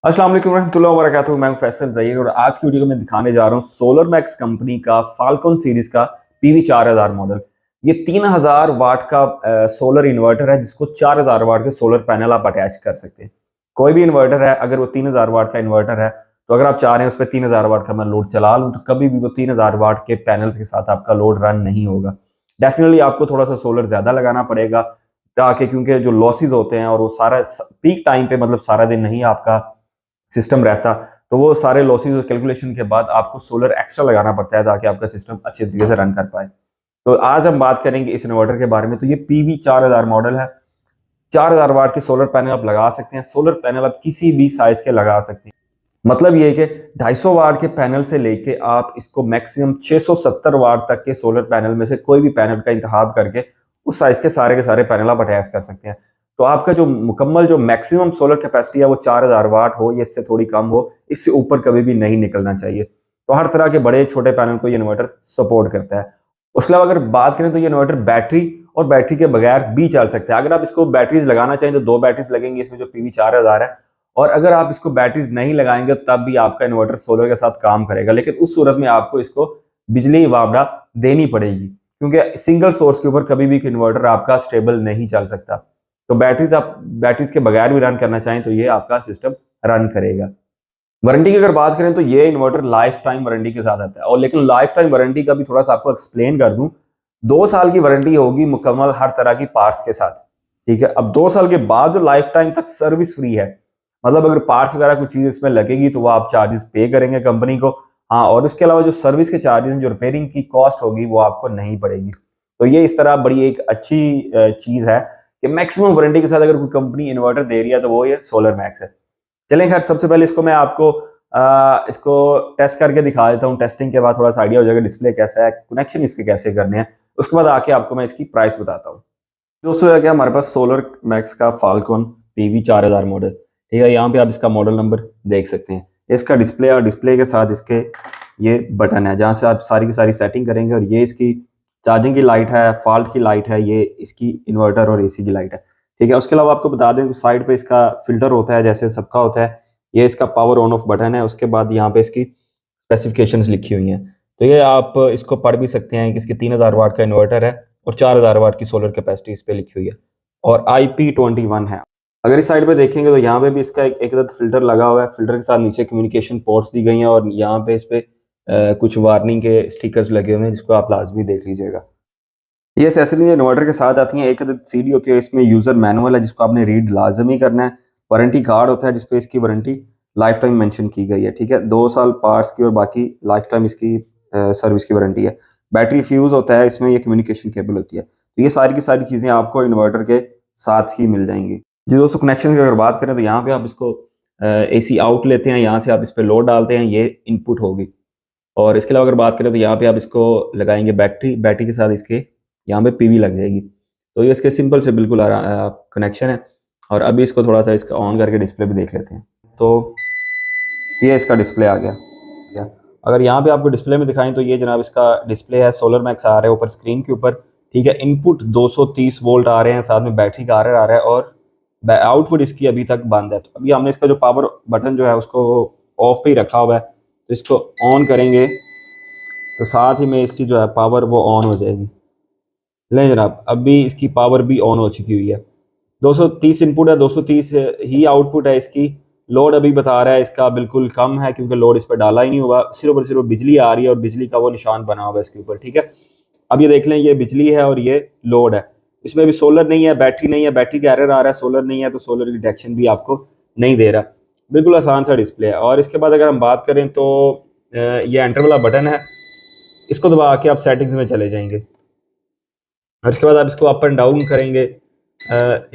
अस्सलाम वालेकुम रहमतुल्लाहि व बरकातुहू। मैं हूं फैसल ज़हीर और आज की वीडियो में दिखाने जा रहा हूं सोलर मैक्स कंपनी का फाल्कन सीरीज का पीवी 4000 मॉडल। ये 3000 वाट का सोलर इन्वर्टर है जिसको 4000 वाट के सोलर पैनल आप अटैच कर सकते हैं। कोई भी इन्वर्टर है, अगर वो 3000 वाट का इन्वर्टर है तो अगर आप चाह रहे हैं उस पर 3000 वाट का मैं लोड चला लूँ तो कभी भी वो 3000 वाट के पैनल के साथ आपका लोड रन नहीं होगा। डेफिनेटली आपको थोड़ा सा सोलर ज्यादा लगाना पड़ेगा ताकि, क्योंकि जो लॉसेज होते हैं और वो सारा पीक टाइम पे मतलब सारा दिन नहीं आपका सिस्टम रहता, तो वो सारे लॉसेस और कैलकुलेशन के बाद आपको सोलर एक्स्ट्रा लगाना पड़ता है ताकि आपका सिस्टम अच्छे तरीके से रन कर पाए। तो आज हम बात करेंगे इस इन्वर्टर के बारे में। तो ये पीवी 4000 मॉडल है। 4000 वाट के सोलर पैनल आप लगा सकते हैं। सोलर पैनल आप किसी भी साइज के लगा सकते हैं। मतलब ये है कि 250 वाट के पैनल से लेके आप इसको मैक्सिमम 670 वाट तक के सोलर पैनल में से कोई भी पैनल का इंतखाब करके उस साइज के सारे पैनल आप अटैच कर सकते हैं। तो आपका जो मुकम्मल जो मैक्सिमम सोलर कैपेसिटी है वो 4000 वाट हो या इससे थोड़ी कम हो, इससे ऊपर कभी भी नहीं निकलना चाहिए। तो हर तरह के बड़े छोटे पैनल को ये इन्वर्टर सपोर्ट करता है। उसके अलावा अगर बात करें तो ये इन्वर्टर बैटरी और बैटरी के बगैर भी चल सकता है। अगर आप इसको बैटरीज लगाना चाहें तो 2 बैटरीज लगेंगी इसमें जो पीवी 4000 है, और अगर आप इसको बैटरीज नहीं लगाएंगे तब भी आपका इन्वर्टर सोलर के साथ काम करेगा, लेकिन उस सूरत में आपको इसको बिजली वापडा देनी पड़ेगी क्योंकि सिंगल सोर्स के ऊपर कभी भी इन्वर्टर आपका स्टेबल नहीं चल सकता। तो बैटरीज के बगैर भी रन करना चाहें तो ये आपका सिस्टम रन करेगा। वारंटी की अगर बात करें तो ये इन्वर्टर लाइफ टाइम वारंटी के साथ आता है, और लेकिन लाइफ टाइम वारंटी का भी थोड़ा सा आपको एक्सप्लेन कर दूं। 2 साल की वारंटी होगी मुकम्मल हर तरह की पार्ट्स के साथ, ठीक है। अब 2 साल के बाद जो लाइफ टाइम तक सर्विस फ्री है, मतलब अगर पार्ट्स वगैरह कुछ चीज इसमें लगेगी तो वो आप चार्जेस पे करेंगे कंपनी को। हाँ, और उसके अलावा जो सर्विस के चार्जेस जो रिपेयरिंग की कॉस्ट होगी वो आपको नहीं पड़ेगी। तो ये इस तरह बड़ी एक अच्छी चीज है कि मैक्सिमम वारंटी के साथ अगर कोई कंपनी इन्वर्टर दे रही है तो वो ये सोलर मैक्स है। चलें, खैर सबसे पहले इसको मैं आपको इसको टेस्ट करके दिखा देता हूँ। टेस्टिंग के बाद थोड़ा सा आइडिया हो जाएगा डिस्प्ले कैसा है, कनेक्शन इसके कैसे करने हैं। उसके बाद आके आपको मैं इसकी प्राइस बताता हूँ। दोस्तों क्या हमारे पास सोलर मैक्स का फाल्कन पीवी 4000 मॉडल, ठीक है। यहाँ पे आप इसका मॉडल नंबर देख सकते हैं। इसका डिस्प्ले और डिस्प्ले के साथ इसके ये बटन है जहाँ से आप सारी की सारी सेटिंग करेंगे, और ये इसकी चार्जिंग की लाइट है, फॉल्ट की लाइट है, ये इसकी इन्वर्टर और एसी की लाइट है, ठीक है। उसके अलावा आपको बता दें साइड पे इसका फिल्टर होता है जैसे सबका होता है। ये इसका पावर ऑन ऑफ बटन है। उसके बाद यहाँ पे इसकी स्पेसिफिकेशंस लिखी हुई हैं, तो ये आप इसको पढ़ भी सकते हैं कि इसकी 3000 वाट का इन्वर्टर है और 4000 वाट की सोलर कैपेसिटी इस पे लिखी हुई है, और IP21 है। अगर इस साइड पे देखेंगे तो यहाँ पे भी इसका एक फिल्टर लगा हुआ है। फिल्टर के साथ नीचे कम्युनिकेशन पोर्ट्स दी गई हैं, और यहाँ पे इस पे कुछ वार्निंग के स्टिकर्स लगे हुए हैं जिसको आप लाजमी देख लीजिएगा। ये एसेसरीज इन्वर्टर के साथ आती हैं। एक सीडी होती है, इसमें यूजर मैनुअल है जिसको आपने रीड लाजमी करना है। वारंटी कार्ड होता है जिसपे इसकी वारंटी लाइफ टाइम मेंशन की गई है, ठीक है। 2 साल पार्ट्स की और बाकी लाइफ टाइम इसकी सर्विस की वारंटी है। बैटरी फ्यूज होता है इसमें, ये कम्युनिकेशन केबल होती है। तो ये सारी की सारी चीजें आपको इन्वर्टर के साथ ही मिल जाएंगी। जी दोस्तों, कनेक्शन की अगर बात करें तो यहाँ पे आप इसको AC आउट लेते हैं, यहाँ से आप इस पे लोड डालते हैं, ये इनपुट होगी। और इसके अलावा अगर बात करें तो यहाँ पे आप इसको लगाएंगे बैटरी के साथ इसके यहाँ पे पीवी लग जाएगी। तो ये इसके सिंपल से बिल्कुल कनेक्शन है। और अभी इसको थोड़ा सा इसका ऑन करके डिस्प्ले भी देख लेते हैं। तो ये इसका डिस्प्ले आ गया। अगर यहाँ पे आपको डिस्प्ले में दिखाएं तो ये जनाब इसका डिस्प्ले है। सोलर मैक्स आ रहा है ऊपर स्क्रीन के ऊपर, ठीक है। इनपुट 230 वोल्ट आ रहे हैं, साथ में बैटरी का RR आ रहा है, और आउटपुट इसकी अभी तक बंद है। तो अभी हमने इसका जो पावर बटन जो है उसको ऑफ पे ही रखा हुआ है, तो इसको ऑन करेंगे तो साथ ही में इसकी जो है पावर वो ऑन हो जाएगी। लें जनाब, अभी इसकी पावर भी ऑन हो चुकी हुई है। 230 इनपुट है, 230 ही आउटपुट है इसकी। लोड अभी बता रहा है इसका बिल्कुल कम है क्योंकि लोड इस पर डाला ही नहीं हुआ, सिर्फ और सिर्फ बिजली आ रही है और बिजली का वो निशान बना हुआ है इसके ऊपर, ठीक है। अब ये देख लें, ये बिजली है और ये लोड है। इसमें भी सोलर नहीं है, बैटरी नहीं है, बैटरी का एरर आ रहा है, सोलर नहीं है तो सोलर की डिटेक्शन भी आपको नहीं दे रहा। बिल्कुल आसान सा डिस्प्ले है। और इसके बाद अगर हम बात करें तो ये एंटर वाला बटन है, इसको दबा के आप सेटिंग्स में चले जाएंगे, और इसके बाद आप इसको अप एंड डाउन करेंगे।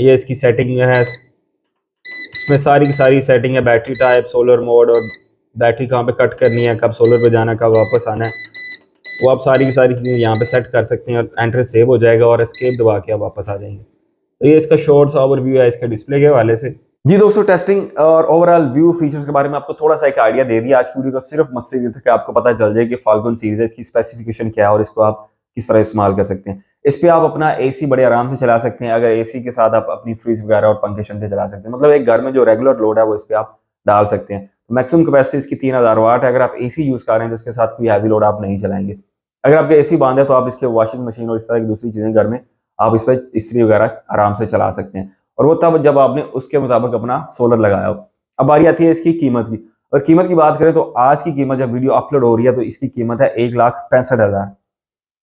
ये इसकी सेटिंग है, इसमें सारी की सारी सेटिंग है। बैटरी टाइप, सोलर मोड, और बैटरी कहाँ पे कट करनी है, कब सोलर पे जाना, कब वापस आना है, वो आप सारी की सारी चीज़ें यहाँ पे सेट कर सकते हैं। और एंटर सेव हो जाएगा और एस्केप दबा के आप वापस आ जाएंगे। तो ये इसका शॉर्ट सा ओवरव्यू है इसके डिस्प्ले के हवाले से। जी दोस्तों, टेस्टिंग और ओवरऑल व्यू फीचर्स के बारे में आपको थोड़ा सा एक आइडिया दे दिया। आज की वीडियो का सिर्फ मकसद ये था कि आपको पता चल जाए कि फाल्कन सीरीज है, इसकी स्पेसिफिकेशन क्या है और इसको आप किस तरह इस्तेमाल कर सकते हैं। इस पे आप अपना AC बड़े आराम से चला सकते हैं। अगर AC के साथ आप अपनी फ्रिज वगैरह और पंखे शंखे चला सकते हैं, मतलब एक घर में जो रेगुलर लोड है वो इस पे आप डाल सकते हैं। मैक्सिमम कैपेसिटी इसकी 3000 वाट है। अगर आप एसी यूज़ कर रहे हैं तो उसके साथ कोई हैवी लोड आप नहीं चलाएंगे। अगर आपके एसी बंद है तो आप इसके वॉशिंग मशीन और इस तरह की दूसरी चीज़ें घर में आप इस पर इस्त्री वगैरह आराम से चला सकते हैं, और वो तब जब आपने उसके मुताबिक अपना सोलर लगाया हो। अब बारी आती है इसकी कीमत की, और कीमत की बात करें तो आज की कीमत जब वीडियो अपलोड हो रही है तो इसकी कीमत है 1,65,000।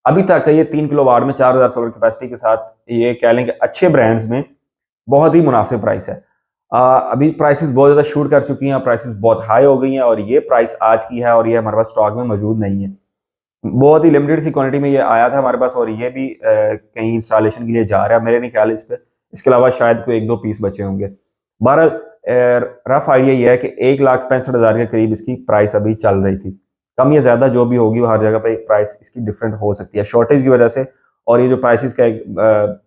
अभी तक ये 3 किलो वाट में 4000 सोलर कैपेसिटी के साथ ये कह लें कि अच्छे ब्रांड्स में बहुत ही मुनासिब प्राइस है। अभी प्राइसेस बहुत ज़्यादा शूट कर चुकी हैं, प्राइसेस बहुत हाई हो गई हैं, और ये प्राइस आज की है और ये हमारे पास स्टॉक में मौजूद नहीं है। बहुत ही लिमिटेड सी क्वांटिटी में ये आया था हमारे पास, और ये भी कहीं इंस्टॉलेशन के लिए जा रहा है मेरे नहीं ख्याल इस पे। इसके अलावा शायद कोई 1-2 पीस बचे होंगे। बहरहाल रफ आइडिया ये है कि 1,65,000 के करीब इसकी प्राइस अभी चल रही थी। कम या ज़्यादा जो भी होगी वो हर जगह पे प्राइस इसकी डिफरेंट हो सकती है शॉर्टेज की वजह से, और ये जो प्राइसेस का एक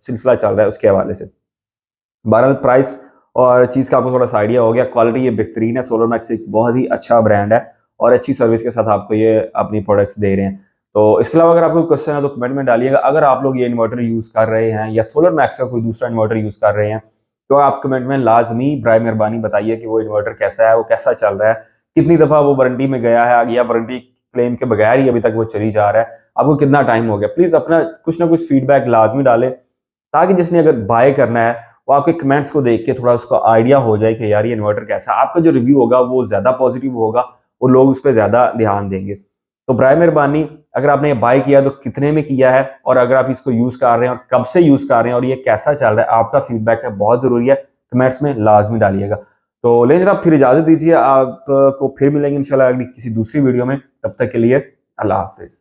सिलसिला चल रहा है उसके हवाले से। बहरहाल प्राइस और चीज़ का आपको थोड़ा सा आइडिया हो गया। क्वालिटी ये बेहतरीन है, सोलर मैक्स एक बहुत ही अच्छा ब्रांड है और अच्छी सर्विस के साथ आपको ये अपनी प्रोडक्ट्स दे रहे हैं। तो इसके अलावा अगर आपको क्वेश्चन है तो कमेंट में डालिएगा। अगर आप लोग ये इन्वर्टर यूज़ कर रहे हैं या सोलर मैक्स का कोई दूसरा इन्वर्टर यूज़ कर रहे हैं तो आप कमेंट में लाजमी बराए मेहरबानी बताइए कि वो इन्वर्टर कैसा है, वो कैसा चल रहा है, कितनी दफ़ा वो वारंटी में गया है या वारंटी क्लेम के बगैर ही अभी तक वो चली जा रहा है, आपको कितना टाइम हो गया। प्लीज़ अपना कुछ ना कुछ फीडबैक लाजमी डालें, ताकि जिसने अगर बाय करना है वो आपके कमेंट्स को देख के थोड़ा उसको आइडिया हो जाए कि यार ये इन्वर्टर कैसा है। आपका जो रिव्यू होगा वो ज़्यादा पॉजिटिव होगा, वो लोग उस पर ज़्यादा ध्यान देंगे। तो बराए मेहरबानी अगर आपने ये बाय किया तो कितने में किया है, और अगर आप इसको यूज़ कर रहे हैं और कब से यूज़ कर रहे हैं और ये कैसा चल रहा है, आपका फीडबैक है बहुत ज़रूरी है, कमेंट्स में लाजमी डालिएगा। तो लेकिन जनाब फिर इजाज़त दीजिए, आपको फिर मिलेंगे इंशाल्लाह अगली किसी दूसरी वीडियो में। तब तक के लिए अल्लाह हाफिज़।